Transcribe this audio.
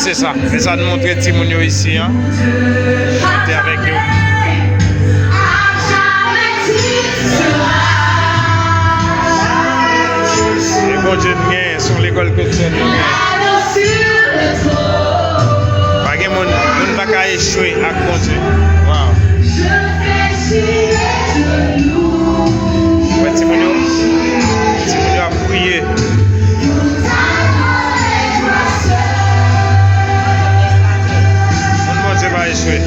c'est ça. C'est ça de montrer Timounio ici. Hein. Chanter avec eux. Les bons Dieu sont l'école chrétienne. Pas de monde ne va pas échouer à bon Dieu. Wow. Timounio a prié. Mon Dieu va échouer.